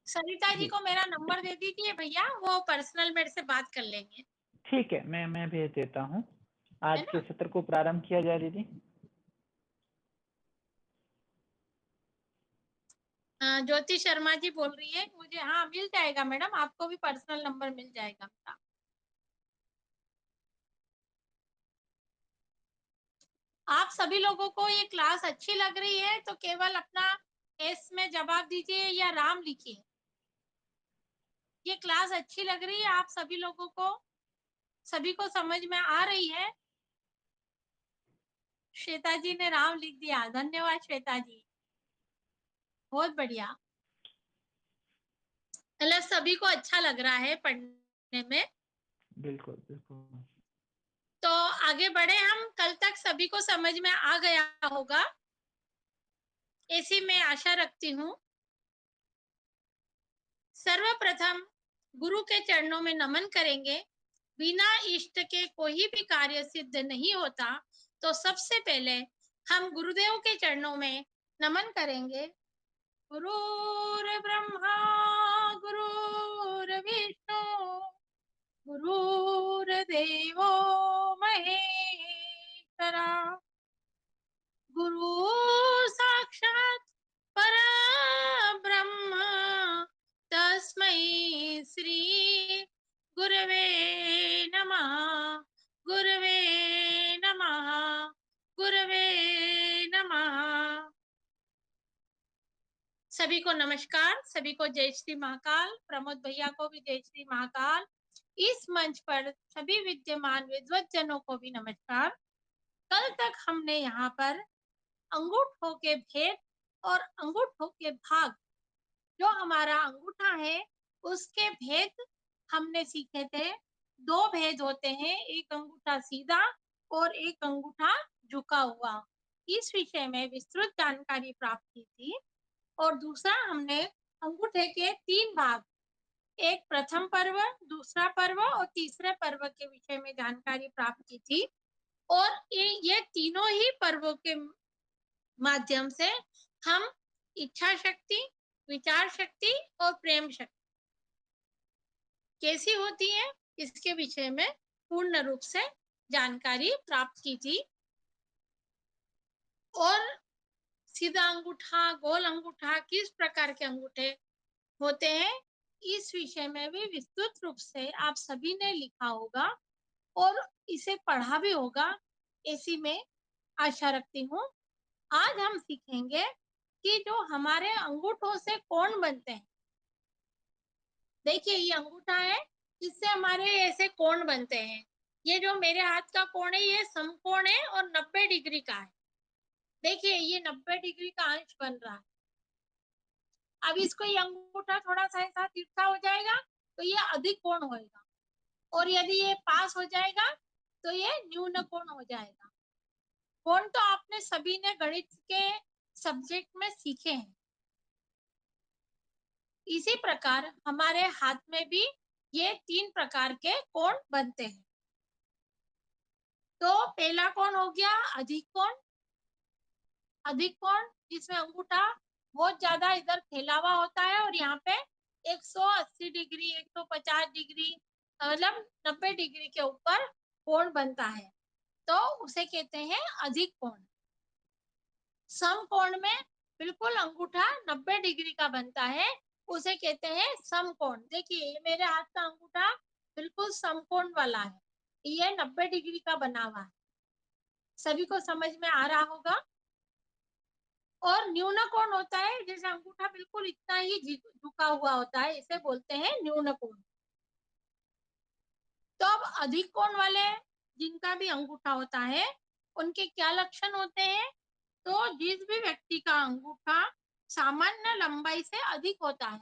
सरिता जी जी, को मेरा नंबर दे दीजिए भैया, वो पर्सनल मेरे से बात कर लेंगे, ठीक है, मैं भेज देता हूँ। है आज के ना? सत्र को प्रारंभ किया जाए दीदी। ज्योति शर्मा जी बोल रही है मुझे, हाँ मिल जाएगा मैडम, आपको भी पर्सनल नंबर मिल जाएगा मेरा। आप सभी लोगों को ये क्लास अच्छी लग रही है तो केवल अपना एस में जवाब दीजिए या राम लिखिए। ये क्लास अच्छी लग रही है आप सभी लोगों को, सभी को समझ में आ रही है? श्वेता जी ने राम लिख दिया, धन्यवाद श्वेता जी, बहुत बढ़िया। मतलब सभी को अच्छा लग रहा है पढ़ने में। बिल्कुल, बिल्कुल। तो आगे बढ़े हम, कल तक सभी को समझ में आ गया होगा, ऐसी मैं आशा रखती हूँ। सर्वप्रथम गुरु के चरणों में नमन करेंगे। बिना इष्ट के कोई भी कार्य सिद्ध नहीं होता, तो सबसे पहले हम गुरुदेव के चरणों में नमन करेंगे। गुरुर्ब्रह्मा गुरुर्विष्णु गुरुर्देवो महेश्वरा, गुरु साक्षात् परब्रह्म, तस्मै श्री गुरवे नमः, गुरवे नमः, गुरवे नमः। सभी को नमस्कार, सभी को जय श्री महाकाल, प्रमोद भैया को भी जय श्री महाकाल। इस मंच पर सभी विद्यमान विद्वज्जनों को भी नमस्कार। कल तक हमने यहाँ पर अंगूठों के भेद और अंगूठों के भाग, जो हमारा अंगूठा है उसके भेद हमने सीखे थे। दो भेद होते हैं, एक अंगूठा सीधा और एक अंगूठा झुका हुआ। इस विषय में विस्तृत जानकारी प्राप्त की थी। और दूसरा हमने अंगूठे के 3 भाग, एक प्रथम पर्व, दूसरा पर्व और तीसरे पर्व के विषय में जानकारी प्राप्त की थी। और ये तीनों ही पर्वों के माध्यम से हम इच्छा शक्ति, विचार शक्ति और प्रेम शक्ति कैसी होती है, इसके विषय में पूर्ण रूप से जानकारी प्राप्त की थी। और सीधा अंगूठा, गोल अंगूठा, किस प्रकार के अंगूठे होते हैं, इस विषय में भी विस्तृत रूप से आप सभी ने लिखा होगा और इसे पढ़ा भी होगा, ऐसी मैं आशा रखती हूँ। आज हम सीखेंगे कि जो हमारे अंगूठों से कोण बनते हैं। देखिए ये अंगूठा है, इससे हमारे ऐसे कोण बनते हैं। ये जो मेरे हाथ का कोण है ये समकोण है और 90 डिग्री का है। देखिए ये 90 डिग्री का अंश बन रहा है। अब इसको ये अंगूठा थोड़ा सा ऐसा तिरछा हो जाएगा तो ये अधिक कोण होएगा, और यदि ये पास हो जाएगा तो ये न्यून कोण हो जाएगा। कोण तो आपने सभी ने गणित के सब्जेक्ट में सीखे हैं। इसी प्रकार हमारे हाथ में भी ये 3 प्रकार के कोण बनते हैं। तो पहला कोण हो गया अधिक कोण। अधिक कोण जिसमें अंगूठा बहुत ज्यादा इधर फैला हुआ होता है और यहाँ पे 180 डिग्री, 150 डिग्री, मतलब 90 डिग्री के ऊपर कोण बनता है, तो उसे कहते हैं अधिक कोण। समकोण में बिल्कुल अंगूठा 90 डिग्री का बनता है, उसे कहते हैं समकोण। देखिए ये मेरे हाथ का अंगूठा बिल्कुल समकोण वाला है, ये 90 डिग्री का बना हुआ है। सभी को समझ में आ रहा होगा। और न्यून कोण होता है, जैसे अंगूठा बिल्कुल इतना ही झुका हुआ होता है, इसे बोलते हैं न्यून कोण। तो अब अधिक कोण वाले जिनका भी अंगूठा होता है, उनके क्या लक्षण होते हैं? तो जिस भी व्यक्ति का अंगूठा सामान्य लंबाई से अधिक होता है,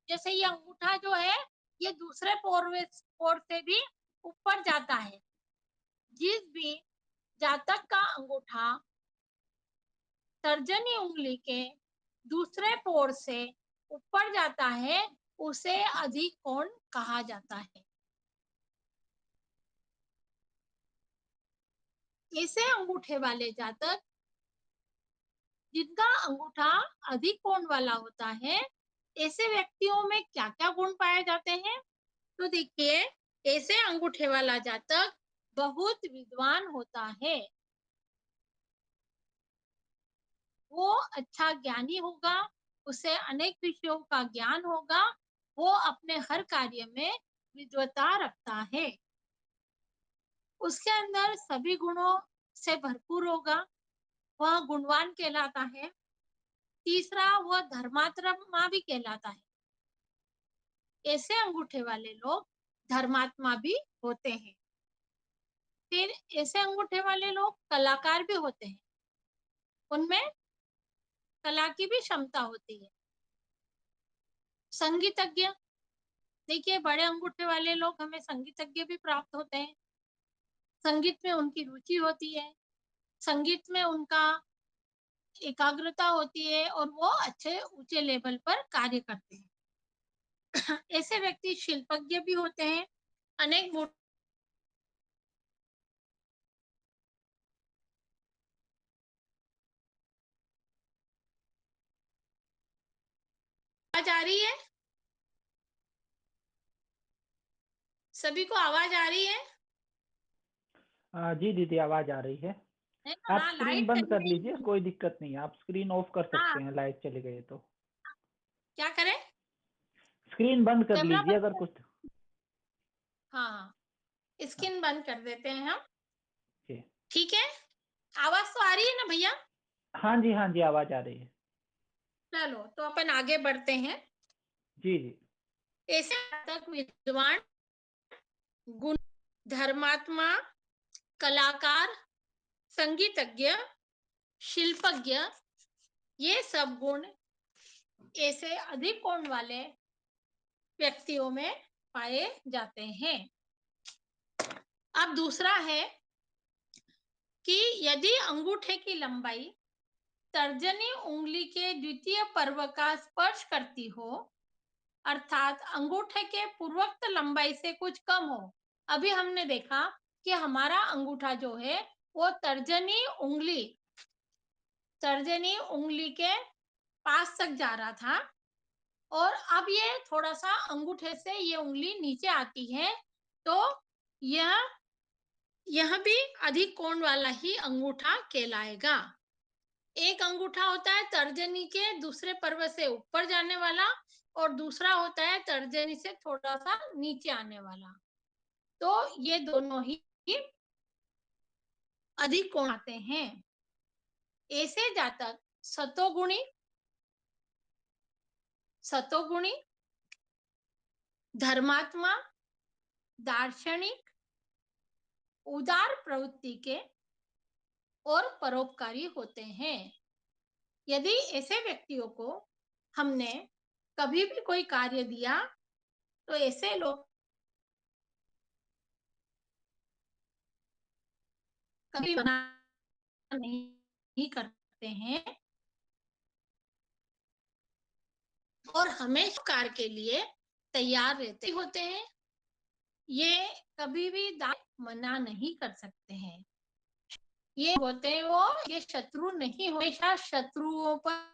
जैसे ये अंगूठा जो है ये दूसरे पोर से भी ऊपर जाता है। जिस भी जातक का अंगूठा तर्जनी उंगली के दूसरे पोर से ऊपर जाता है, उसे अधिक कोण कहा जाता है। ऐसे अंगूठे वाले जातक जिनका अंगूठा अधिक कोण वाला होता है, ऐसे व्यक्तियों में क्या क्या गुण पाए जाते हैं? तो देखिए, ऐसे अंगूठे वाला जातक बहुत विद्वान होता है, वो अच्छा ज्ञानी होगा, उसे अनेक विषयों का ज्ञान होगा, वो अपने हर कार्य में विद्वता रखता है, उसके अंदर सभी गुणों से भरपूर होगा, वह गुणवान कहलाता है। तीसरा, वह धर्मात्मा भी कहलाता है। ऐसे अंगूठे वाले लोग धर्मात्मा भी होते हैं। फिर ऐसे अंगूठे वाले लोग कलाकार भी होते हैं, उनमें कला की भी क्षमता होती है। संगीतज्ञ, देखिए बड़े अंगूठे वाले लोग हमें संगीतज्ञ भी प्राप्त होते हैं, संगीत में उनकी रुचि होती है, संगीत में उनका एकाग्रता होती है और वो अच्छे ऊंचे लेवल पर कार्य करते हैं। ऐसे व्यक्ति शिल्पज्ञ भी होते हैं, अनेक आवाज आ रही है? सभी को आवाज आ रही है? जी दीदी, आवाज़ आ रही है। है ना? आप हाँ, स्क्रीन लाइट बंद चली कर गई लीजिए, थी। कोई दिक्कत नहीं है। आप स्क्रीन ऑफ कर हाँ, सकते हैं, लाइट चली गई है तो। क्या करें? स्क्रीन बंद कर कैमरा लीजिए बंद अगर कर? कुछ। हाँ, हाँ, स्क्रीन बंद कर देते हैं हम। जी। ठीक है, आवाज तो आ रही है ना भैया? हाँ जी, आवाज़ आ रही है। चलो तो अपन आगे बढ़ते हैं। जी, जी। ऐसे तक विद्वान, गुण, धर्मात्मा, कलाकार, संगीतज्ञ, शिल्पज्ञ, ये सब गुण ऐसे अधिक गुण वाले व्यक्तियों में पाए जाते हैं। अब दूसरा है कि यदि अंगूठे की लंबाई तर्जनी उंगली के द्वितीय पर्व का स्पर्श करती हो, अर्थात अंगूठे के पूर्वोक्त लंबाई से कुछ कम हो। अभी हमने देखा कि हमारा अंगूठा जो है वो तर्जनी उंगली के पास तक जा रहा था, और अब ये थोड़ा सा अंगूठे से ये उंगली नीचे आती है, तो यह यह भी अधिक कोण वाला ही अंगूठा कहलाएगा। एक अंगूठा होता है तर्जनी के दूसरे पर्व से ऊपर जाने वाला, और दूसरा होता है तर्जनी से थोड़ा सा नीचे आने वाला। तो ये दोनों ही अधिक कोण आते हैं। ऐसे जातक सतोगुणी सतोगुणी, धर्मात्मा, दार्शनिक, उदार प्रवृत्ति के और परोपकारी होते हैं। यदि ऐसे व्यक्तियों को हमने कभी भी कोई कार्य दिया, तो ऐसे लोग कभी मना नहीं करते हैं और हमेशा कार्य के लिए तैयार रहते होते हैं। ये कभी भी मना नहीं कर सकते हैं। ये होते हैं वो, ये शत्रु नहीं, हमेशा शत्रुओं पर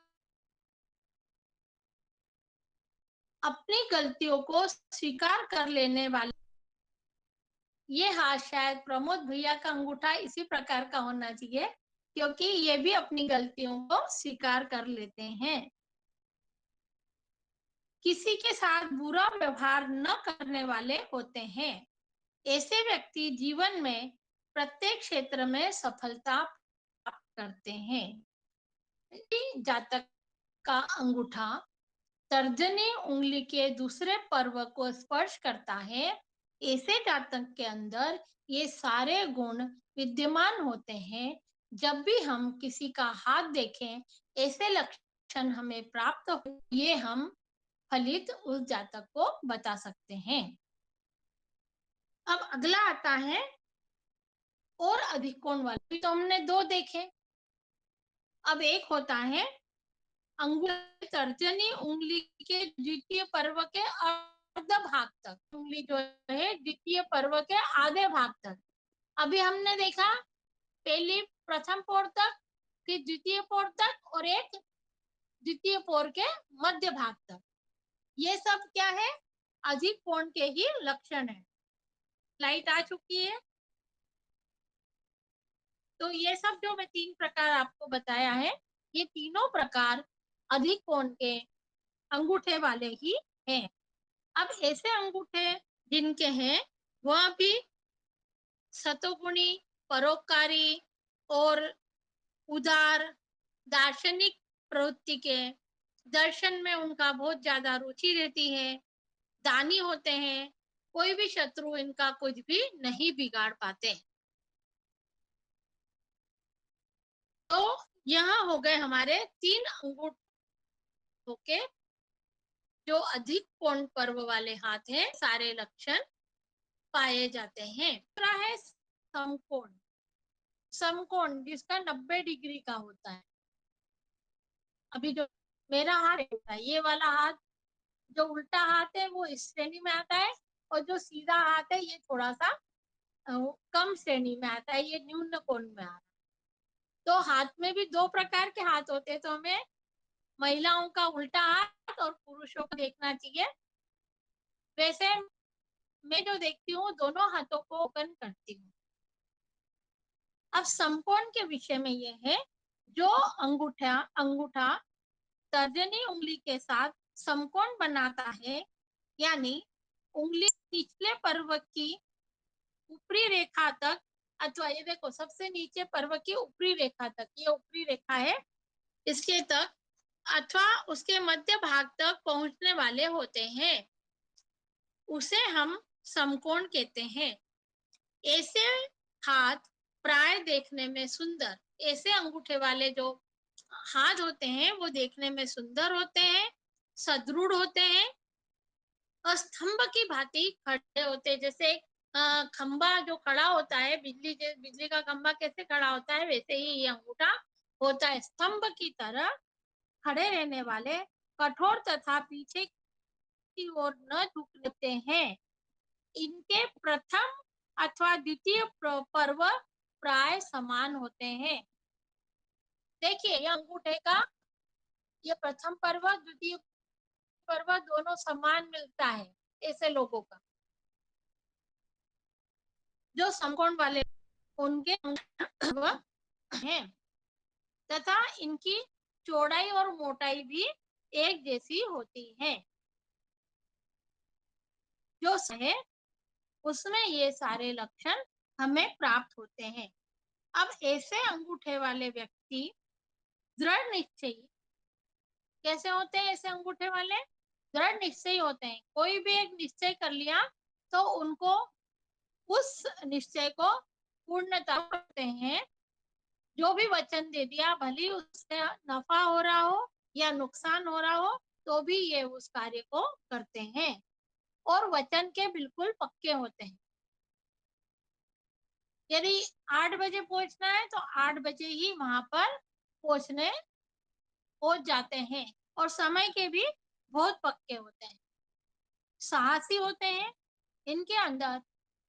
अपनी गलतियों को स्वीकार कर लेने वाले। ये हाँ, शायद प्रमोद भैया का अंगूठा इसी प्रकार का होना चाहिए, क्योंकि ये भी अपनी गलतियों को स्वीकार कर लेते हैं। किसी के साथ बुरा व्यवहार न करने वाले होते हैं। ऐसे व्यक्ति जीवन में प्रत्येक क्षेत्र में सफलता प्राप्त करते हैं। जातक का अंगूठा तर्जनी उंगली के दूसरे पर्व को स्पर्श करता है, ऐसे जातक के अंदर ये सारे गुण विद्यमान होते हैं। जब भी हम किसी का हाथ देखें, ऐसे लक्षण हमें प्राप्त हो, ये हम फलित उस जातक को बता सकते हैं। अब अगला आता है और अधिक कोण वाले। तो हमने दो देखे, अब एक होता है अंगुली तर्जनी उंगली के द्वितीय पर्व के अर्ध भाग तक, उंगली जो है द्वितीय पर्व के आधे भाग तक। अभी हमने देखा पहली प्रथम पोर तक, फिर द्वितीय पोर तक, और एक द्वितीय पोर के मध्य भाग तक। ये सब क्या है? अधिक कोण के ही लक्षण है। लाइट आ चुकी है। तो ये सब जो मैं 3 प्रकार आपको बताया है, ये तीनों प्रकार अधिक कोण के अंगूठे वाले ही हैं। अब ऐसे अंगूठे जिनके हैं, वह भी सतोगुणी, परोपकारी और उदार, दार्शनिक प्रवृत्ति के, दर्शन में उनका बहुत ज्यादा रुचि रहती है, दानी होते हैं, कोई भी शत्रु इनका कुछ भी नहीं बिगाड़ पाते। तो यहाँ हो गए हमारे 3 अंगूठों के जो अधिक कोण पर्व वाले हाथ हैं, सारे लक्षण पाए जाते हैं। दूसरा है समकोण। समकोण जिसका 90 डिग्री का होता है। अभी जो मेरा हाथ है, ये वाला हाथ, जो उल्टा हाथ है वो इस श्रेणी में आता है, और जो सीधा हाथ है ये थोड़ा सा कम श्रेणी में आता है, ये न्यून कोण में आता है। तो हाथ में भी 2 प्रकार के हाथ होते हैं, तो हमें महिलाओं का उल्टा हाथ और पुरुषों का देखना चाहिए। वैसे मैं जो देखती हूँ दोनों हाथों को ओपन करती हूँ। अब समकोण के विषय में ये है, जो अंगूठा अंगूठा तर्जनी उंगली के साथ समकोण बनाता है, यानी उंगली निचले पर्वत की ऊपरी रेखा तक, अथवा ये देखो सबसे नीचे पर्वत की ऊपरी रेखा तक, ये ऊपरी रेखा है, इसके तक अथवा उसके मध्य भाग तक पहुंचने वाले होते हैं, उसे हम समकोण कहते हैं। ऐसे हाथ प्राय देखने में सुंदर, ऐसे अंगूठे वाले जो हाथ होते हैं वो देखने में सुंदर होते हैं, सदृढ़ होते हैं और स्तंभ की भांति खड़े होते हैं। जैसे खंबा जो खड़ा होता है, बिजली का खंबा कैसे खड़ा होता है, वैसे ही ये अंगूठा होता है, स्तंभ की तरह खड़े रहने वाले, कठोर तथा पीछे की ओर न झुकते हैं। इनके प्रथम अथवा द्वितीय पर्व प्राय समान होते हैं। देखिए ये अंगूठे का ये प्रथम पर्व, द्वितीय पर्व दोनों समान मिलता है ऐसे लोगों का, जो समकोण वाले उनके पर्व हैं, तथा इनकी चौड़ाई और मोटाई भी एक जैसी होती है। जो है उसमें ये सारे लक्षण हमें प्राप्त होते हैं। अब ऐसे अंगूठे वाले व्यक्ति दृढ़ निश्चयी कैसे होते हैं? ऐसे अंगूठे वाले दृढ़ निश्चयी होते हैं। कोई भी एक निश्चय कर लिया तो उनको उस निश्चय को पूर्णता करते हैं। जो भी वचन दे दिया, भले उससे नफा हो रहा हो या नुकसान हो रहा हो, तो भी ये उस कार्य को करते हैं और वचन के बिल्कुल पक्के होते हैं। यदि 8 बजे पहुंचना है तो 8 बजे ही वहां पर पहुंच जाते हैं, और समय के भी बहुत पक्के होते हैं। साहसी होते हैं, इनके अंदर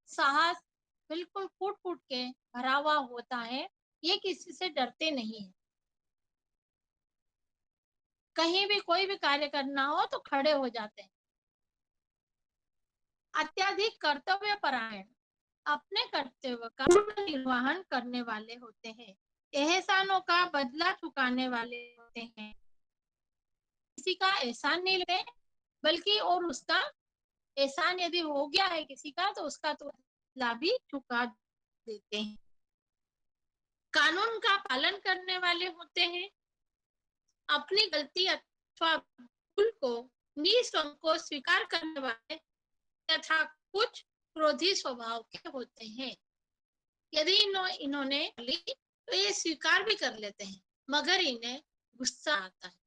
साहस बिल्कुल फूट फूट के भरा हुआ होता है, ये किसी से डरते नहीं है। कहीं भी कोई भी कार्य करना हो तो खड़े हो जाते हैं। अत्यधिक कर्तव्य परायण, अपने कर्तव्य का पूर्ण निर्वहन करने वाले होते हैं। एहसानों का बदला चुकाने वाले होते हैं। किसी का एहसान नहीं लेते, बल्कि और उसका एहसान यदि हो गया है किसी का तो उसका तो बदला भी चुका देते हैं। कानून का पालन करने वाले होते हैं। अपनी गलती अथवा भूल को निसंकोच स्वीकार करने वाले तथा कुछ क्रोधी स्वभाव के होते हैं। यदि इन्होंने ली तो ये स्वीकार भी कर लेते हैं, मगर इन्हें गुस्सा आता है।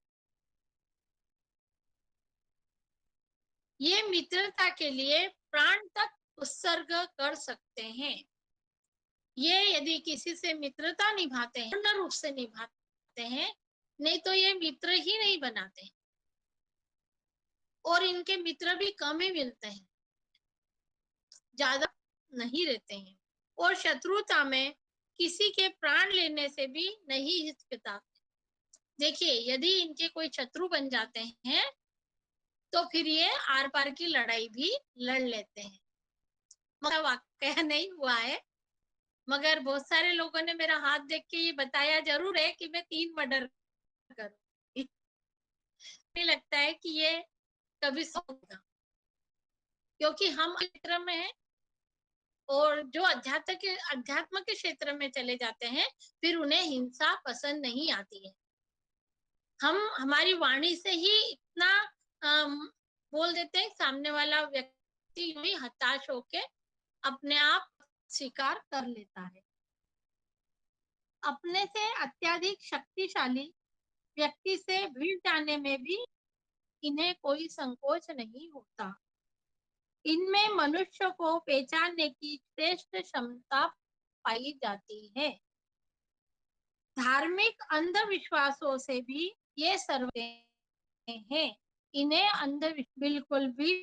ये मित्रता के लिए प्राण तक उत्सर्ग कर सकते हैं। ये यदि किसी से मित्रता निभाते हैं, पूर्ण रूप से निभाते हैं, नहीं तो ये मित्र ही नहीं बनाते हैं, और इनके मित्र भी कम ही मिलते हैं, ज्यादा नहीं रहते हैं, और शत्रुता में किसी के प्राण लेने से भी नहीं हिचकिचाते। देखिए यदि इनके कोई शत्रु बन जाते हैं तो फिर ये आर पार की लड़ाई भी लड़ लेते हैं। मतलब वाकया नहीं हुआ है, मगर बहुत सारे लोगों ने मेरा हाथ देख के ये बताया जरूर है कि मैं 3 मर्डर करूँगी। नहीं लगता है कि ये कभी होगा, क्योंकि हम क्षेत्र में हैं और जो अध्यात्म के क्षेत्र में चले जाते हैं, फिर उन्हें हिंसा पसंद नहीं आती है। हम हमारी वाणी से ही इतना अम, बोल देते हैं, सामने वाला व्यक्ति यूं ही हताश होके अपने आप स्वीकार कर लेता है। अपने से अत्यधिक शक्तिशाली व्यक्ति से भिड़ जाने में भी इन्हें कोई संकोच नहीं होता। इनमें मनुष्य को पहचानने की श्रेष्ठ क्षमता पाई जाती है। धार्मिक अंधविश्वासों से भी ये सर्वे हैं। इन्हें बिल्कुल भी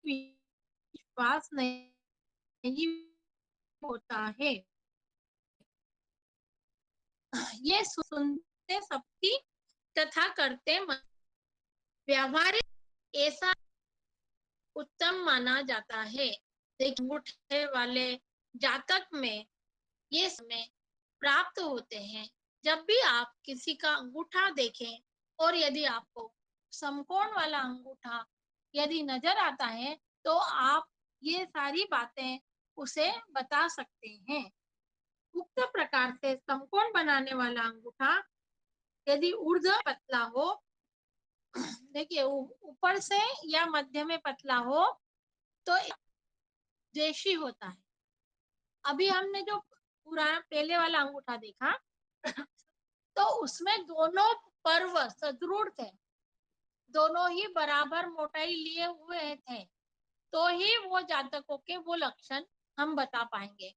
विश्वास नहीं होता है। ये सुनते सबकी तथा करते व्यावहारिक ऐसा उत्तम माना जाता है। देखिए, अंगूठे वाले जातक में ये समय प्राप्त होते हैं। जब भी आप किसी का अंगूठा देखें और यदि आपको समकोण वाला अंगूठा यदि नजर आता है, तो आप ये सारी बातें उसे बता सकते हैं। उक्त प्रकार से समकोण बनाने वाला अंगूठा यदि ऊर्ध्व पतला हो, देखिए ऊपर से या मध्य में पतला हो, तो देशी होता है। अभी हमने जो पुराना पहले वाला अंगूठा देखा, तो उसमें दोनों पर्व सदृढ़ थे, दोनों ही बराबर मोटाई लिए हुए थे, तो ही वो जातकों के वो लक्षण हम बता पाएंगे।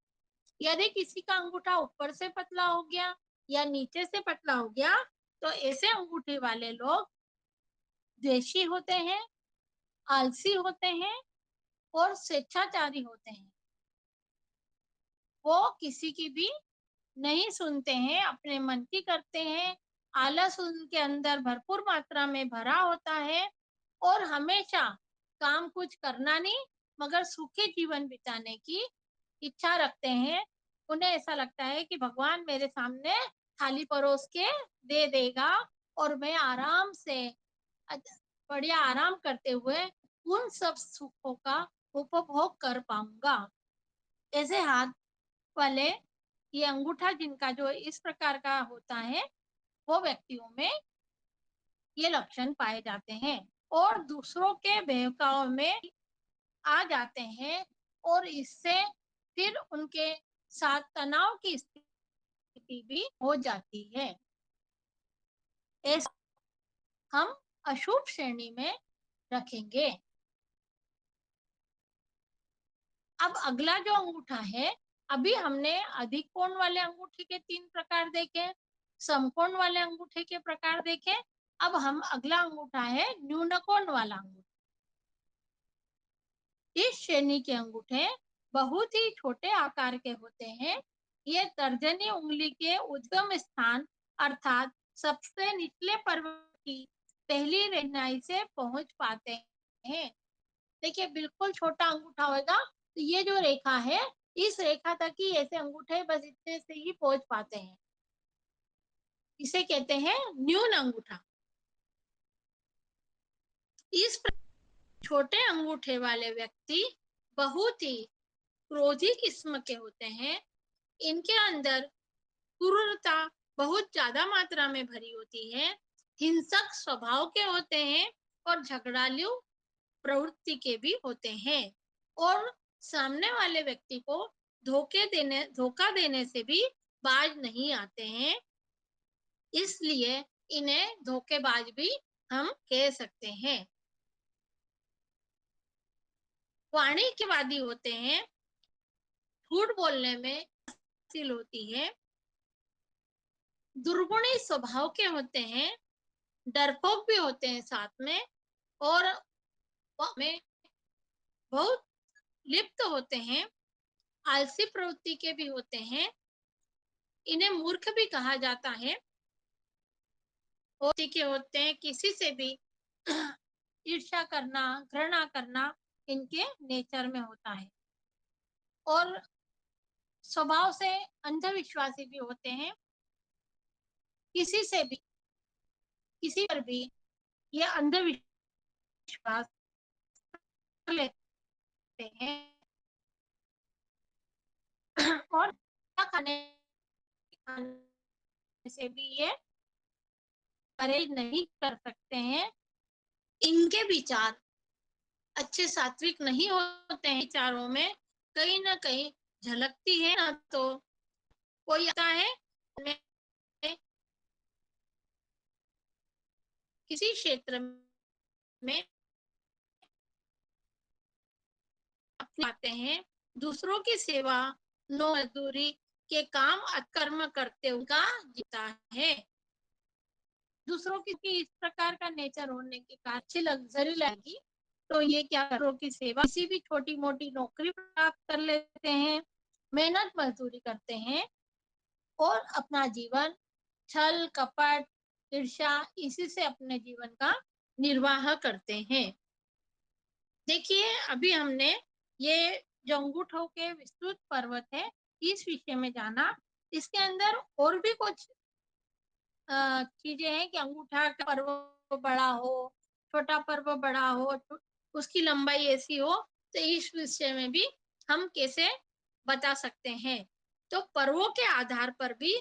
यदि किसी का अंगूठा ऊपर से पतला हो गया या नीचे से पतला हो गया, तो ऐसे अंगूठे वाले लोग द्वेषी होते हैं, आलसी होते हैं और स्वेच्छाचारी होते हैं। वो किसी की भी नहीं सुनते हैं, अपने मन की करते हैं। आलस उनके अंदर भरपूर मात्रा में भरा होता है और हमेशा काम कुछ करना नहीं मगर सुखी जीवन बिताने की इच्छा रखते हैं। उन्हें ऐसा लगता है कि भगवान मेरे सामने थाली परोस के दे देगा और मैं आराम से बढ़िया आराम करते हुए उन सब सुखों का उपभोग कर पाऊंगा। ऐसे हाथ वाले ये अंगूठा जिनका जो इस प्रकार का होता है, वो व्यक्तियों में ये लक्षण पाए जाते हैं और दूसरों के बहकाव में आ जाते हैं और इससे फिर उनके साथ तनाव की स्थिति भी हो जाती है। ऐसा हम अशुभ श्रेणी में रखेंगे। अब अगला जो अंगूठा है, अभी हमने अधिक कोण वाले अंगूठे के 3 प्रकार देखे, समकोण वाले अंगूठे के प्रकार देखे। अब हम अगला अंगूठा है न्यून कोण वाला अंगूठा। इस श्रेणी के अंगूठे बहुत ही छोटे आकार के होते हैं। ये तर्जनी उंगली के उद्गम स्थान अर्थात सबसे निचले पर्व की पहली रेखनाई से पहुंच पाते हैं। देखिए बिल्कुल छोटा अंगूठा होगा, तो ये जो रेखा है, इस रेखा तक ही ऐसे अंगूठे बस इतने से ही पहुंच पाते हैं। इसे कहते हैं न्यून अंगूठा। इस छोटे अंगूठे वाले व्यक्ति बहुत ही क्रोधी किस्म के होते हैं। इनके अंदर क्रूरता बहुत ज्यादा मात्रा में भरी होती है, हिंसक स्वभाव के होते हैं और झगड़ालू प्रवृत्ति के भी होते हैं और सामने वाले व्यक्ति को धोखा देने से भी बाज नहीं आते हैं। इसलिए इन्हें धोखेबाज भी हम कह सकते हैं। वाणिज्यवादी होते हैं, झूठ बोलने में हासिल होती है, दुर्गुणी स्वभाव के होते हैं, डरपोक भी होते हैं साथ में और में बहुत लिप्त होते हैं, आलसी प्रवृत्ति के भी होते हैं। इन्हें मूर्ख भी कहा जाता है। और के होते हैं, किसी से भी ईर्ष्या करना, घृणा करना इनके नेचर में होता है और स्वभाव से अंधविश्वासी भी होते हैं। किसी से भी, किसी पर भी ये अंधविश्वास कर लेते हैं और खाने खाने से भी ये परहेज नहीं कर सकते हैं। इनके विचार अच्छे सात्विक नहीं होते हैं। विचारों में कहीं ना कहीं झलकती है ना तो कोई आता है उन्हें किसी क्षेत्र में अपनाते हैं। दूसरों की सेवा, नो मजदूरी के काम अकर्म करते उनका जीता है। दूसरों की इस प्रकार का नेचर होने के कारण अच्छी लग्जरी लगेगी तो ये क्या दूसरों की सेवा, किसी भी छोटी मोटी नौकरी प्राप्त कर लेते हैं, मेहनत मजदूरी करते हैं और अपना जीवन छल कपट ईर्ष्या इसी से अपने जीवन का निर्वाह करते हैं। देखिए अभी हमने ये जो अंगूठों के विस्तृत पर्वत है इस विषय में जाना। इसके अंदर और भी कुछ चीजें हैं कि अंगूठा का पर्व बड़ा हो, छोटा पर्व बड़ा हो, उसकी लंबाई ऐसी हो, तो इस विषय में भी हम कैसे बता सकते हैं। तो पर्वों के आधार पर भी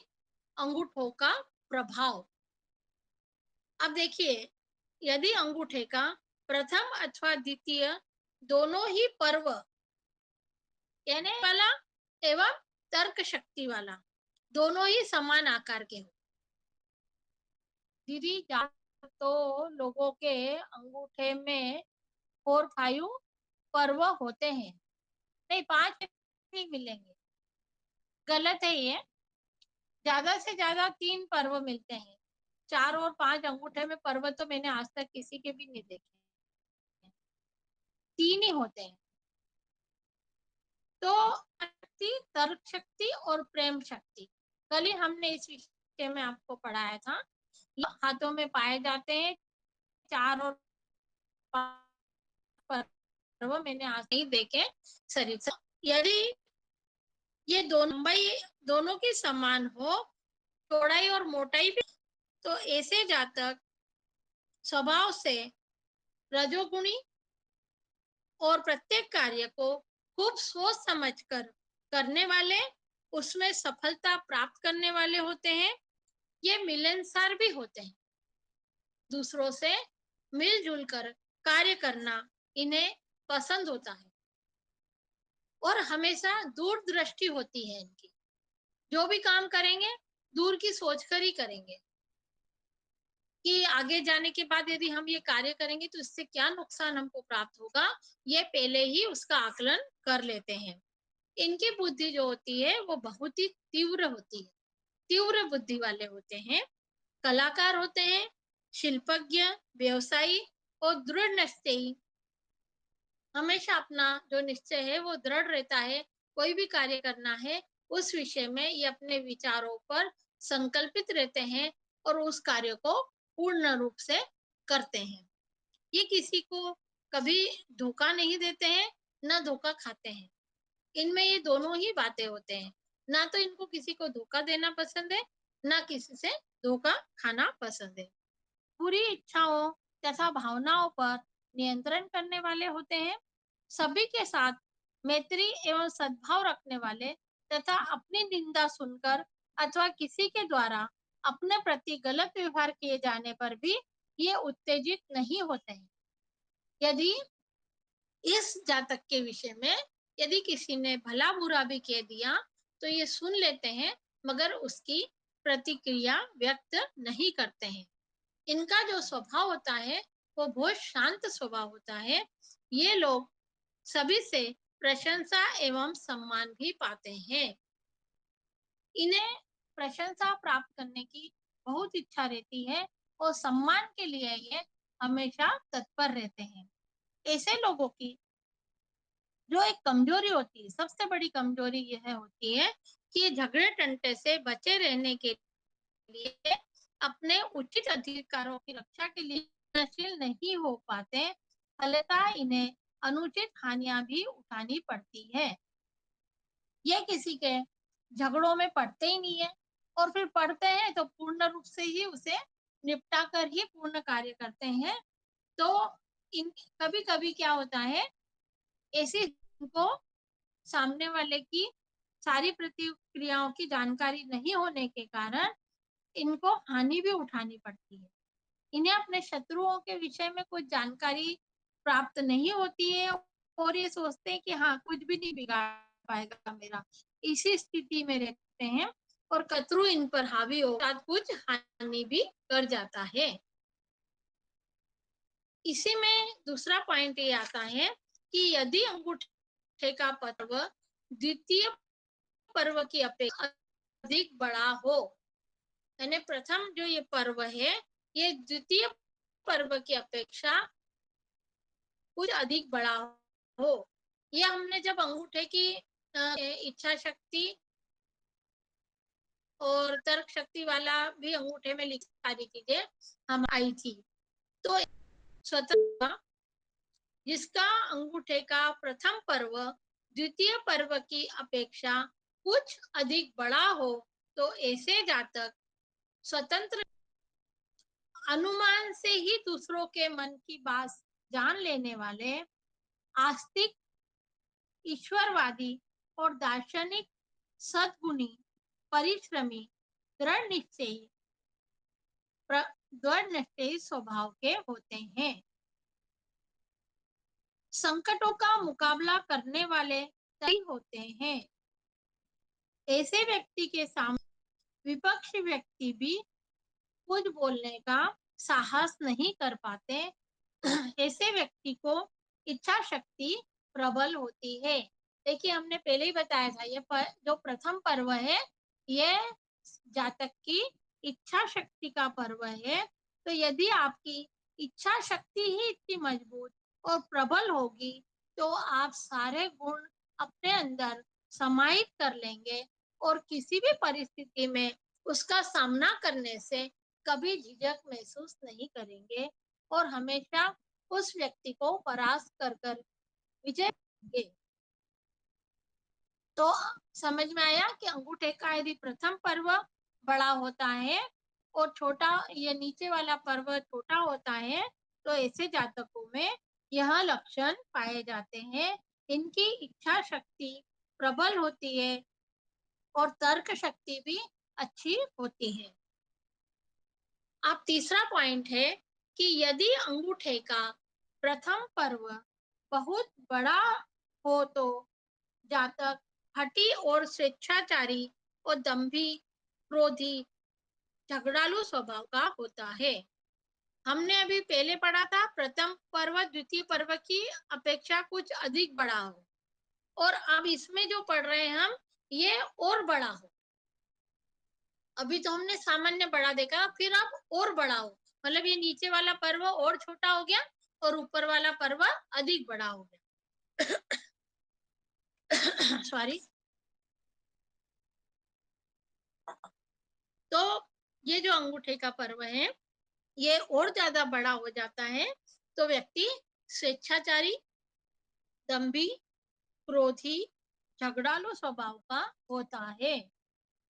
अंगूठों का प्रभाव। अब देखिए यदि अंगूठे का प्रथम अथवा द्वितीय दोनों ही पर्व कहने वाला एवं तर्क शक्ति वाला दोनों ही समान आकार के हो। दीदी तो लोगों के अंगूठे में 4-5 पर्व होते हैं, नहीं 5 नहीं मिलेंगे, गलत है ये। ज्यादा से ज्यादा 3 पर्व मिलते हैं। 4 और 5 अंगूठे में पर्व तो मैंने आज तक किसी के भी नहीं देखे, 3 ही होते हैं। तो शक्ति, तर्क शक्ति और प्रेम शक्ति कल ही हमने इस विषय में आपको पढ़ाया था। ये हाथों में पाए जाते हैं। 4 और 5 पर्व मैंने आज नहीं देखे शरीर से। यदि ये दोनों लंबाई दोनों की समान हो, चौड़ाई और मोटाई भी, तो ऐसे जातक स्वभाव से रजोगुणी और प्रत्येक कार्य को खूब सोच समझकर करने वाले, उसमें सफलता प्राप्त करने वाले होते हैं। ये मिलनसार भी होते हैं, दूसरों से मिलजुल कर कार्य करना इन्हें पसंद होता है और हमेशा दूरदृष्टि होती है इनकी। जो भी काम करेंगे दूर की सोच कर ही करेंगे कि आगे जाने के बाद यदि हम ये कार्य करेंगे तो इससे क्या नुकसान हमको प्राप्त होगा, ये पहले ही उसका आकलन कर लेते हैं। इनकी बुद्धि जो होती है वो बहुत ही तीव्र होती है, तीव्र बुद्धि वाले होते हैं, कलाकार होते हैं, शिल्पज्ञ, व्यवसायी और दृढ़ निश्चयी। हमेशा अपना जो निश्चय है वो दृढ़ रहता है। कोई भी कार्य करना है उस विषय में ये अपने विचारों पर संकल्पित रहते हैं और उस कार्य को पूर्ण रूप से करते हैं। ये किसी को कभी धोखा नहीं देते हैं, ना धोखा खाते हैं। इनमें ये दोनों ही बातें होते हैं। ना तो इनको किसी को धोखा देना पसंद है, ना किसी से धोखा खाना पसंद है। बुरी इच्छाओं तथा भावनाओं पर नियंत्रण करने वाले होते हैं। सभी के साथ मैत्री एवं सद्भाव रखने वाले तथा अपनी निंदा सुनकर अथवा किसी के द्वारा अपने प्रति गलत व्यवहार किए जाने पर भी ये उत्तेजित नहीं होते हैं। यदि इस जातक के विषय में यदि किसी ने भला बुरा भी कह दिया तो ये सुन लेते हैं मगर उसकी प्रतिक्रिया व्यक्त नहीं करते हैं। इनका जो स्वभाव होता है वो बहुत शांत स्वभाव होता है। ये लोग सभी से प्रशंसा एवं सम्मान भी पाते हैं। इन्हें प्रशंसा प्राप्त करने की बहुत इच्छा रहती है और सम्मान के लिए ये हमेशा तत्पर रहते हैं। ऐसे लोगों की जो एक कमजोरी होती है, सबसे बड़ी कमजोरी यह होती है कि ये झगड़े टंटे से बचे रहने के लिए अपने उचित अधिकारों की रक्षा के लिए संवेदनशील नहीं हो पाते, फलतः इन्हें अनुचित हानियां भी उठानी पड़ती है। ये किसी के झगड़ों में पड़ते ही नहीं है, और फिर पड़ते हैं तो पूर्ण रूप से ही उसे निपटा कर ही पूर्ण कार्य करते हैं। तो इन कभी-कभी क्या होता है, ऐसी को सामने वाले की सारी प्रतिक्रियाओं की जानकारी नहीं होने के कारण इनको हानि भी उठानी पड़ती है। इन्हें अपने शत्रुओं के विषय में कुछ जानकारी प्राप्त नहीं होती है, और ये सोचते हैं कि हाँ, कुछ भी नहीं बिगाड़ पाएगा मेरा। इसी स्थिति में रहते हैं, और शत्रु इन पर हावी हो साथ कुछ हानि भी कर जाता है। इसी में दूसरा पॉइंट ये आता है कि यदि अंगूठे का पर्व द्वितीय पर्व की अपेक्षा अधिक बड़ा हो, यानी प्रथम जो ये पर्व है, ये द्वितीय पर्व की अपेक्षा कुछ अधिक बड़ा हो। ये हमने जब अंगूठे की इच्छा शक्ति और तर्क शक्ति वाला भी अंगूठे में लिखी सारी चीजें हम आई थी। तो स्वतः जिसका अंगूठे का प्रथम पर्व द्वितीय पर्व की अपेक्षा कुछ अधिक बड़ा हो, तो ऐसे जातक स्वतंत्र अनुमान से ही दूसरों के मन की बात जान लेने वाले, आस्तिक, ईश्वरवादी और दार्शनिक, सद्गुणी, परिश्रमी, दृढ़ निश्चयी दृढ़ निश्चयी स्वभाव के होते हैं। संकटों का मुकाबला करने वाले सही होते हैं। ऐसे व्यक्ति के सामने विपक्षी व्यक्ति भी कुछ बोलने का साहस नहीं कर पाते। ऐसे व्यक्ति को इच्छा शक्ति प्रबल होती है। देखिए, हमने पहले ही बताया था, ये जो प्रथम पर्व है, ये जातक की इच्छा शक्ति का पर्व है। तो यदि आपकी इच्छा शक्ति ही इतनी मजबूत और प्रबल होगी, तो आप सारे गुण अपने अंदर समाहित कर लेंगे, और किसी भी परिस्थिति में उसका सामना करने से कभी झिझक महसूस नहीं करेंगे, और हमेशा उस व्यक्ति को परास्त कर कर विजय पाएंगे। तो समझ में आया कि अंगूठे का यदि प्रथम पर्व बड़ा होता है और छोटा, ये नीचे वाला पर्व छोटा होता है, तो ऐसे जातकों में यह लक्षण पाए जाते हैं। इनकी इच्छा शक्ति प्रबल होती है, और तर्क शक्ति भी अच्छी होती है। अब तीसरा पॉइंट है कि यदि अंगूठे का प्रथम पर्व बहुत बड़ा हो, तो जातक हठी और स्वेच्छाचारी और दंभी, क्रोधी, झगड़ालू स्वभाव का होता है। हमने अभी पहले पढ़ा था, प्रथम पर्व द्वितीय पर्व की अपेक्षा कुछ अधिक बड़ा हो, और अब इसमें जो पढ़ रहे हैं हम, ये और बड़ा हो। अभी तो हमने सामान्य बड़ा देखा, फिर अब और बड़ा हो, मतलब ये नीचे वाला पर्व और छोटा हो गया, और ऊपर वाला पर्व अधिक बड़ा हो गया। सॉरी। तो ये जो अंगूठे का पर्व है, ये और ज्यादा बड़ा हो जाता है, तो व्यक्ति स्वेच्छाचारी, दंभी, क्रोधी, झगड़ालू स्वभाव का होता है।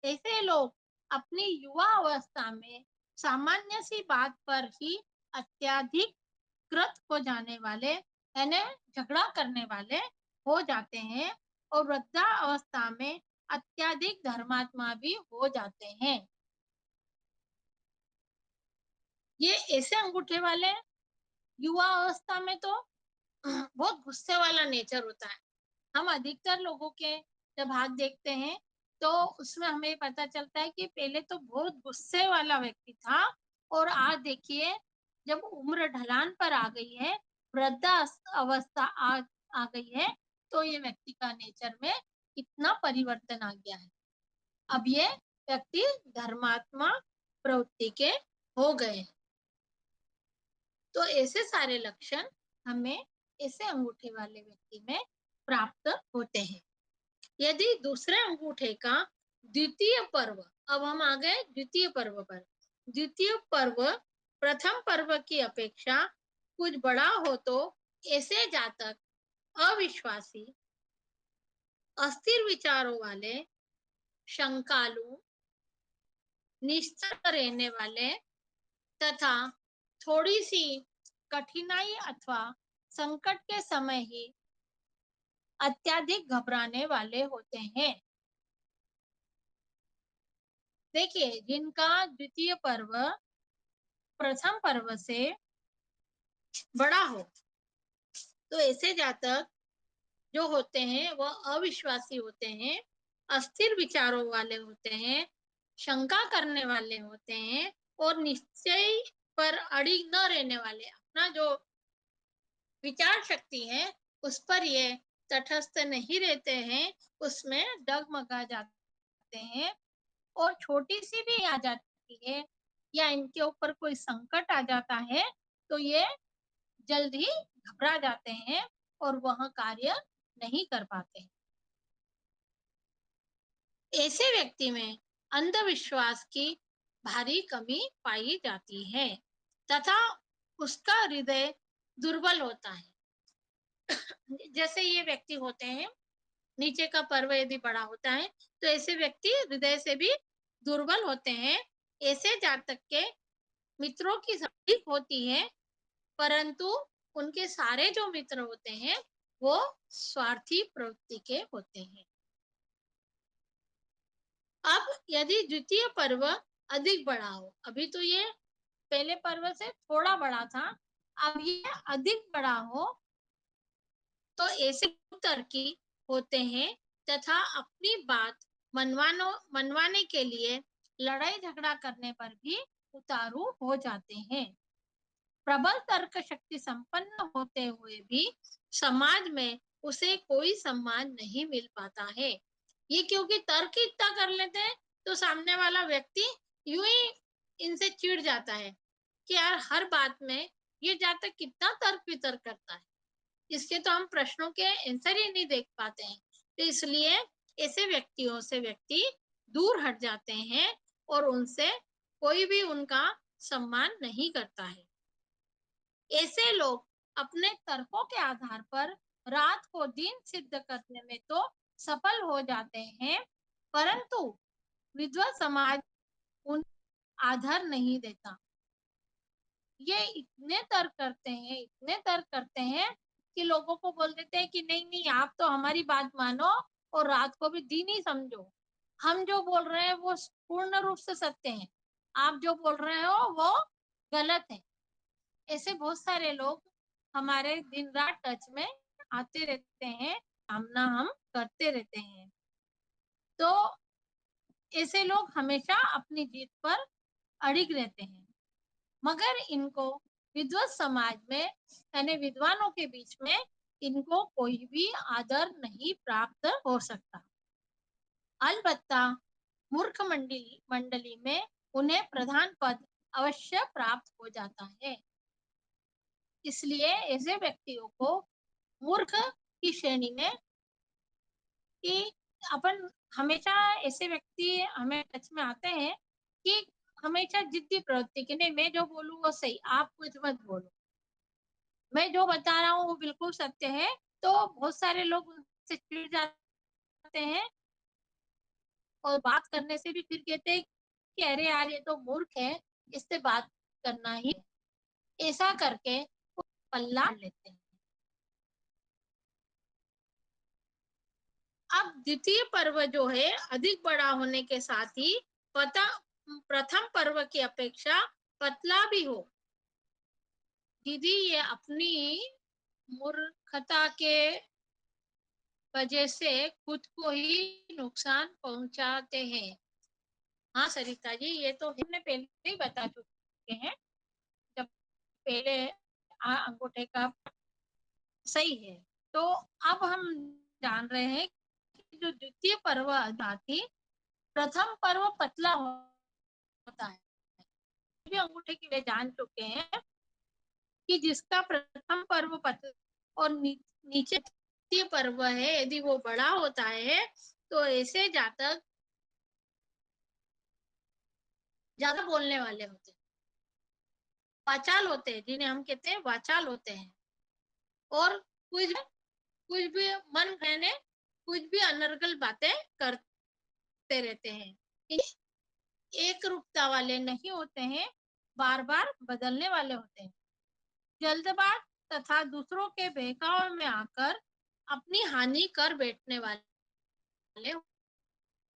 ऐसे लोग अपनी युवा अवस्था में सामान्य सी बात पर ही अत्यधिक क्रुद्ध हो जाने वाले, यानी झगड़ा करने वाले हो जाते हैं, और वृद्धा अवस्था में अत्यधिक धर्मात्मा भी हो जाते हैं। ये ऐसे अंगूठे वाले युवा अवस्था में तो बहुत गुस्से वाला नेचर होता है। हम अधिकतर लोगों के जब हाथ देखते हैं, तो उसमें हमें पता चलता है कि पहले तो बहुत गुस्से वाला व्यक्ति था, और आज देखिए, जब उम्र ढलान पर आ गई है, वृद्धा अवस्था आ गई है, तो ये व्यक्ति का नेचर में कितना परिवर्तन आ गया है। अब ये व्यक्ति धर्मात्मा प्रवृत्ति के हो गए हैं। तो ऐसे सारे लक्षण हमें ऐसे अंगूठे वाले व्यक्ति में प्राप्त होते हैं। यदि दूसरे अंगूठे का द्वितीय पर्व, अब हम आ गए द्वितीय पर्व पर। द्वितीय पर्व प्रथम पर्व की अपेक्षा कुछ बड़ा हो तो ऐसे जातक अविश्वासी, अस्थिर विचारों वाले, शंकालु, निश्चल रहने वाले तथा थोड़ी सी कठिनाई अथवा संकट के समय ही अत्यधिक घबराने वाले होते हैं। देखिए, जिनका द्वितीय पर्व प्रथम पर्व से बड़ा हो, तो ऐसे जातक जो होते हैं वह अविश्वासी होते हैं, अस्थिर विचारों वाले होते हैं, शंका करने वाले होते हैं और निश्चय पर अड़ी न रहने वाले, अपना जो विचार शक्ति है उस पर ये तटस्थ नहीं रहते हैं, उसमें डगमगा जाते हैं और छोटी सी भी आ जाती है या इनके ऊपर कोई संकट आ जाता है तो ये जल्द ही घबरा जाते हैं और वह कार्य नहीं कर पाते। ऐसे व्यक्ति में अंधविश्वास की भारी कमी पाई जाती है तथा उसका हृदय दुर्बल होता है। जैसे ये व्यक्ति होते हैं, नीचे का पर्व यदि बड़ा होता है तो ऐसे व्यक्ति हृदय से भी दुर्बल होते हैं। ऐसे जातक के मित्रों की ठीक होती है, परंतु उनके सारे जो मित्र होते हैं वो स्वार्थी प्रवृत्ति के होते हैं। अब यदि द्वितीय पर्व अधिक बड़ा हो, अभी तो ये पहले पर्व से थोड़ा बड़ा था, अब ये अधिक बड़ा हो तो ऐसे तर्की होते हैं तथा अपनी बात मनवाने के लिए लड़ाई झगड़ा करने पर भी उतारू हो जाते हैं। प्रबल तर्क शक्ति संपन्न होते हुए भी समाज में उसे कोई सम्मान नहीं मिल पाता है। ये क्योंकि तर्क ही इतना कर लेते हैं तो सामने वाला व्यक्ति यूं ही इनसे चिढ़ जाता है कि यार हर बात में ये जातक कितना तर्क वितर्क करता है, इसके तो हम प्रश्नों के आंसर ही नहीं देख पाते हैं। तो इसलिए ऐसे व्यक्तियों से व्यक्ति दूर हट जाते हैं और उनसे कोई भी उनका सम्मान नहीं करता है। ऐसे लोग अपने तर्कों के आधार पर रात को दिन सिद्ध करने में तो सफल हो जाते हैं, परंतु विद्वत समाज उन आधार नहीं देता। ये इतने तर्क करते हैं, इतने तर्क करते हैं कि लोगों को बोल देते हैं कि नहीं नहीं आप तो हमारी बात मानो और रात को भी दिन ही समझो। हम जो बोल रहे हैं वो पूर्ण रूप से सत्य है, आप जो बोल रहे हो वो गलत है। ऐसे बहुत सारे लोग हमारे दिन रात टच में आते रहते हैं, सामना हम करते रहते हैं। तो ऐसे लोग हमेशा अपनी जीत पर अड़िग रहते हैं, मगर इनको विद्वत समाज में यानी विद्वानों के बीच में इनको कोई भी आदर नहीं प्राप्त हो सकता। अलबत्ता मूर्ख मंडली में उन्हें प्रधान पद अवश्य प्राप्त हो जाता है। इसलिए ऐसे व्यक्तियों को मूर्ख की श्रेणी में कि अपन हमेशा ऐसे व्यक्ति हमें टच में आते हैं कि हमेशा जिद्दी प्रवृत्ति की नहीं मैं जो बोलूं वो सही, आप कुछ मत बोलो, मैं जो बता रहा हूँ वो बिल्कुल सत्य है। तो बहुत सारे लोग उनसे चिढ़ जाते हैं और बात करने से भी फिर कहते हैं कि अरे यार ये तो मूर्ख है, इससे बात करना ही ऐसा करके वो पल्ला लेते हैं। अब द्वितीय पर्व जो है अधिक बड़ा होने के साथ ही पता प्रथम पर्व की अपेक्षा पतला भी हो, दीदी ये अपनी मूर्खता के वजह से खुद को ही नुकसान पहुंचाते हैं। हाँ सरिता जी, ये तो हमने पहले ही बता चुके हैं, जब पहले अंगूठे का सही है। तो अब हम जान रहे हैं कि जो द्वितीय पर्व आती, प्रथम पर्व पतला होता है। भी अंगूठे के लिए जान चुके हैं कि जिसका प्रथम पर्व पतला और नीचे द्वितीय पर्व है यदि वो बड़ा होता है तो ऐसे जातक ज्यादा बोलने वाले होते हैं। वाचाल होते हैं, जिन्हें हम कहते हैं वाचाल होते हैं, और कुछ भी मन कहने कुछ भी अनर्गल बातें करते रहते हैं। एक रूपता वाले नहीं होते हैं, बार बार बदलने वाले होते हैं। जल्दबाज तथा दूसरों के बहकावे में आकर अपनी हानि कर बैठने वाले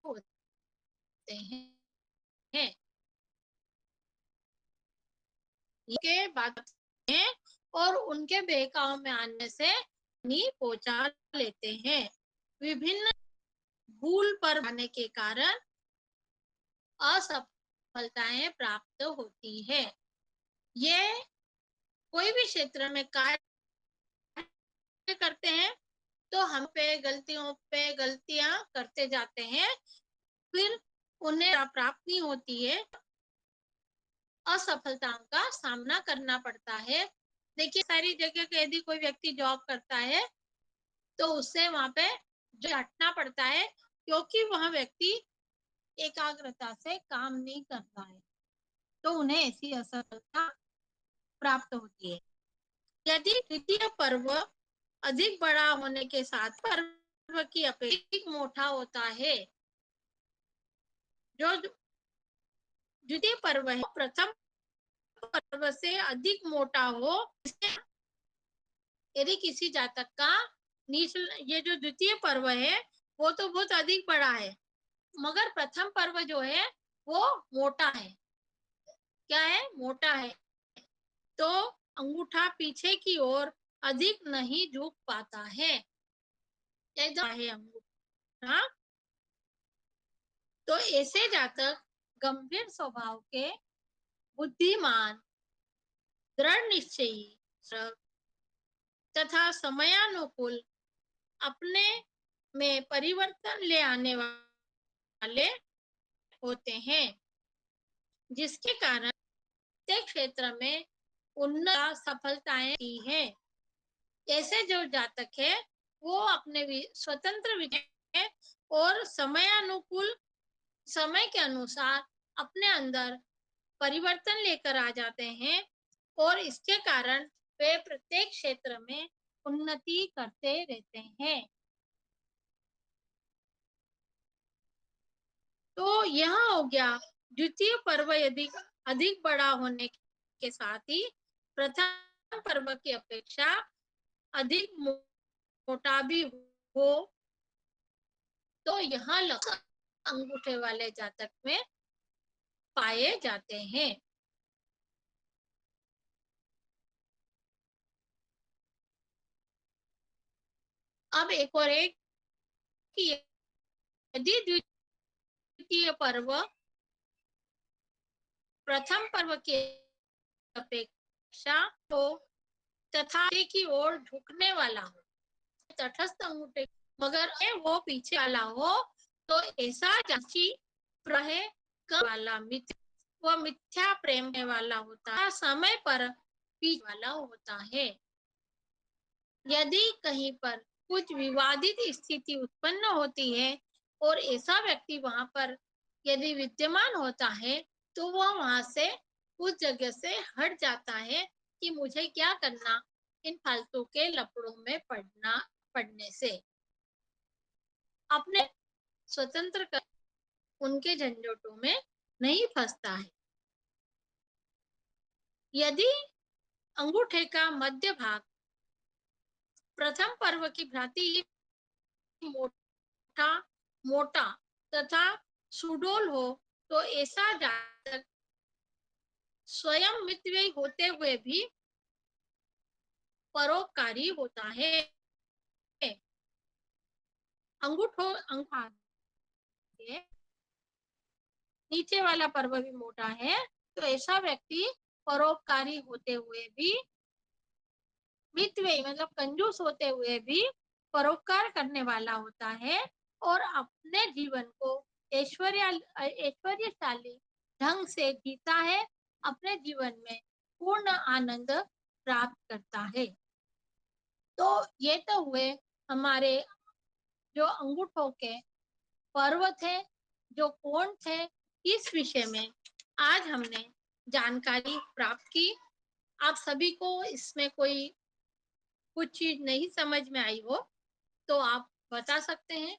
होते हैं। ये बात है, और उनके बहकाव में आने से हानि पहुंचा लेते हैं। विभिन्न भूल पर आने के कारण असफलताएं प्राप्त होती है। ये कोई भी क्षेत्र में कार्य करते हैं तो हम पे गलतियां करते जाते हैं, फिर उन्हें प्राप्त नहीं होती है, असफलताओं का सामना करना पड़ता है। देखिए, सारी जगह के यदि कोई व्यक्ति जॉब करता है तो उससे वहां पे जो हटना पड़ता है, क्योंकि वह व्यक्ति एकाग्रता से काम नहीं करता है, तो उन्हें ऐसी असफलता प्राप्त होती है। यदि द्वितीय पर्व अधिक बड़ा होने के साथ पर्व की अपेक्षा मोटा होता है, जो द्वितीय पर्व है प्रथम पर्व से अधिक मोटा हो, यदि किसी जातक का ये जो द्वितीय पर्व है वो तो बहुत अधिक बड़ा है, मगर प्रथम पर्व जो है वो मोटा है। क्या है? मोटा है। तो अंगूठा पीछे की ओर अधिक नहीं झुक पाता है। एकदम है अंगूठा। तो ऐसे जातक गंभीर स्वभाव के, बुद्धिमान, दृढ़ निश्चयी तथा समयानुकूल, अपने में परिवर्तन ले आने वाले होते हैं, जिसके कारण प्रत्येक क्षेत्र में उन्नत सफलताएं की है। ऐसे जो जातक है वो अपने स्वतंत्र विचार और समयानुकूल, समय के अनुसार अपने अंदर परिवर्तन लेकर आ जाते हैं, और इसके कारण वे प्रत्येक क्षेत्र में उन्नति करते रहते हैं। तो यह हो गया द्वितीय पर्व यदि अधिक बड़ा होने के साथ ही प्रथम पर्व की अपेक्षा अधिक मोटा भी हो, तो यहाँ लक्षण अंगूठे वाले जातक में पाए जाते हैं। अब एक और एक कि यदि द्वितीय पर्व प्रथम पर्व की अपेक्षा हो तथा की ओर झुकने वाला हो, तटस्थ अंगूठे, मगर वो पीछे वाला हो, तो ऐसा जांची प्रहे वाला वो मिथ्या प्रेम वाला होता है, समय पर पीछे वाला होता है। यदि कहीं पर कुछ विवादित स्थिति उत्पन्न होती है और ऐसा व्यक्ति वहां पर यदि विद्यमान होता है, तो वह वहां से उस जगह से हट जाता है कि मुझे क्या करना इन फालतू के लफड़ों में पड़ने से, अपने स्वतंत्र कर उनके झंझटों में नहीं फंसता है। यदि अंगूठे का मध्य भाग प्रथम पर्व की भांति मोटा मोटा तथा सुडौल हो, तो ऐसा जातक स्वयं मितव्ययी होते हुए भी परोपकारी होता है। अंगूठों के नीचे वाला पर्व भी मोटा है, तो ऐसा व्यक्ति परोपकारी होते हुए भी, मितव्ययी मतलब कंजूस होते हुए भी परोपकार करने वाला होता है, और अपने जीवन को ऐश्वर्यशाली ढंग से जीता है, अपने जीवन में पूर्ण आनंद प्राप्त करता है। तो ये तो हुए हमारे जो अंगूठों के पर्व थे, जो कौन थे, इस विषय में आज हमने जानकारी प्राप्त की। आप सभी को इसमें कोई कुछ चीज़ नहीं समझ में आई हो, तो आप बता सकते हैं।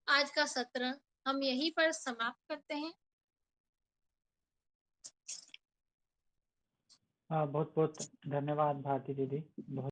आज का सत्र हम यहीं पर समाप्त करते हैं। बहुत-बहुत धन्यवाद भारती दीदी। बहुत